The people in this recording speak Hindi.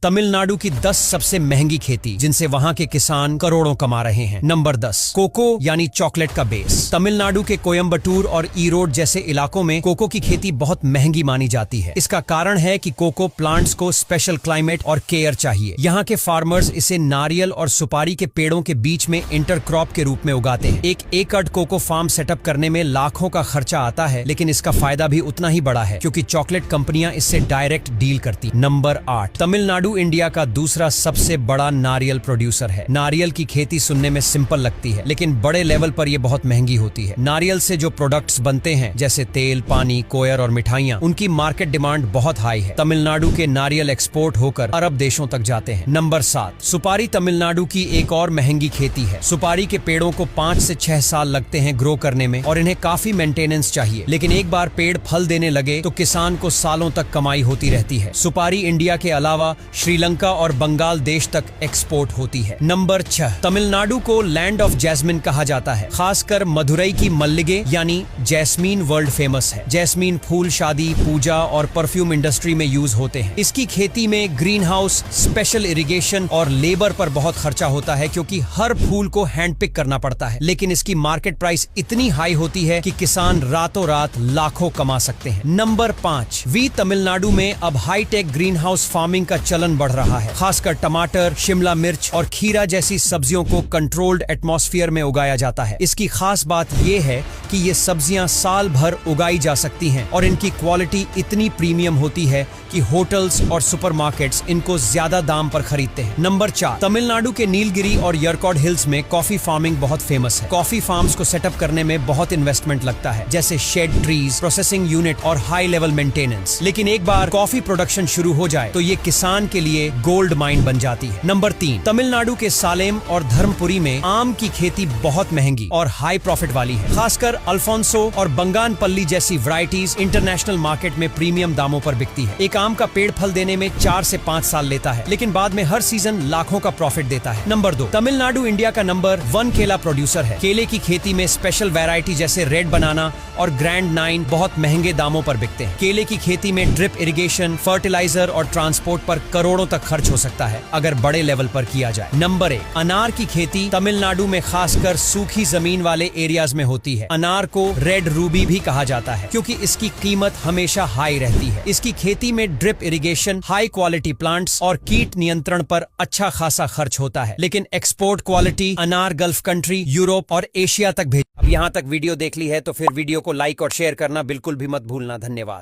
तमिलनाडु की 10 सबसे महंगी खेती जिनसे वहां के किसान करोड़ों कमा रहे हैं। नंबर 10, कोको यानी चॉकलेट का बेस। तमिलनाडु के कोयम्बटूर और ईरोड जैसे इलाकों में कोको की खेती बहुत महंगी मानी जाती है। इसका कारण है कि कोको प्लांट्स को स्पेशल क्लाइमेट और केयर चाहिए। यहाँ के फार्मर्स इसे नारियल और सुपारी के पेड़ों के बीच में इंटरक्रॉप के रूप में उगाते हैं। एक एकड़ कोको फार्म सेटअप करने में लाखों का खर्चा आता है, लेकिन इसका फायदा भी उतना ही बड़ा है क्योंकि चॉकलेट कंपनियां इससे डायरेक्ट डील करती। नंबर 8, तमिलनाडु इंडिया का दूसरा सबसे बड़ा नारियल प्रोड्यूसर है। नारियल की खेती सुनने में सिंपल लगती है, लेकिन बड़े लेवल पर यह बहुत महंगी होती है। नारियल से जो प्रोडक्ट्स बनते हैं जैसे तेल, पानी, कोयर और मिठाइयाँ, उनकी मार्केट डिमांड बहुत हाई है। तमिलनाडु के नारियल एक्सपोर्ट होकर अरब देशों तक जाते हैं। नंबर 7, सुपारी तमिलनाडु की एक और महंगी खेती है। सुपारी के पेड़ों को 5 से 6 साल लगते हैं ग्रो करने में और इन्हें काफी मेंटेनेंस चाहिए, लेकिन एक बार पेड़ फल देने लगे तो किसान को सालों तक कमाई होती रहती है। सुपारी इंडिया के अलावा श्रीलंका और बंगाल देश तक एक्सपोर्ट होती है। नंबर 6, तमिलनाडु को लैंड ऑफ जैस्मिन कहा जाता है। खासकर मदुरई की मल्लिगे यानी जैस्मीन वर्ल्ड फेमस है। जैस्मीन फूल शादी, पूजा और परफ्यूम इंडस्ट्री में यूज होते हैं। इसकी खेती में ग्रीन हाउस, स्पेशल इरिगेशन और लेबर पर बहुत खर्चा होता है क्योंकि हर फूल को हैंड पिक करना पड़ता है, लेकिन इसकी मार्केट प्राइस इतनी हाई होती है कि किसान रातों रात लाखों कमा सकते हैं। नंबर 5, तमिलनाडु में अब हाईटेक ग्रीन हाउस फार्मिंग का चलन बढ़ रहा है। खासकर टमाटर, शिमला मिर्च और खीरा जैसी सब्जियों को कंट्रोल्ड एटमॉस्फेयर में उगाया जाता है। इसकी खास बात यह है कि ये सब्जियां साल भर उगाई जा सकती हैं और इनकी क्वालिटी इतनी प्रीमियम होती है कि होटल्स और सुपरमार्केट्स इनको ज्यादा दाम पर खरीदते हैं। नंबर 4, तमिलनाडु के नीलगिरी और यरकॉड हिल्स में कॉफी फार्मिंग बहुत फेमस है। कॉफी फार्म्स को सेटअप करने में बहुत इन्वेस्टमेंट लगता है, जैसे शेड ट्रीज, प्रोसेसिंग यूनिट और हाई लेवल मेंटेनेंस। लेकिन एक बार कॉफी प्रोडक्शन शुरू हो जाए तो ये किसान के लिए गोल्ड माइन बन जाती है। नंबर 3, तमिलनाडु के सालेम और धर्मपुरी में आम की खेती बहुत महंगी और हाई प्रॉफिट वाली है। खासकर अल्फोंसो और बंगानपल्ली जैसी वैरायटीज इंटरनेशनल मार्केट में प्रीमियम दामों पर बिकती है। एक आम का पेड़ फल देने में 4 से 5 साल लेता है, लेकिन बाद में हर सीजन लाखों का प्रॉफिट देता है। नंबर 2, तमिलनाडु इंडिया का नंबर 1 केला प्रोड्यूसर है। केले की खेती में स्पेशल वैरायटी जैसे रेड बनाना और ग्रैंड 9 बहुत महंगे दामों पर बिकते हैं। केले की खेती में ड्रिप इरिगेशन, फर्टिलाइजर और ट्रांसपोर्ट पर करोड़ों तक खर्च हो सकता है अगर बड़े लेवल पर किया जाए। नंबर 1, अनार की खेती तमिलनाडु में खासकर सूखी जमीन वाले एरियाज में होती है। अनार को रेड रूबी भी कहा जाता है क्योंकि इसकी कीमत हमेशा हाई रहती है। इसकी खेती में drip irrigation, high quality plants और कीट नियंत्रण पर अच्छा खासा खर्च होता है, लेकिन एक्सपोर्ट क्वालिटी अनार गल्फ कंट्री, यूरोप और एशिया तक भेज। अब यहाँ तक वीडियो देख ली है तो फिर वीडियो को लाइक और शेयर करना बिल्कुल भी मत भूलना। धन्यवाद।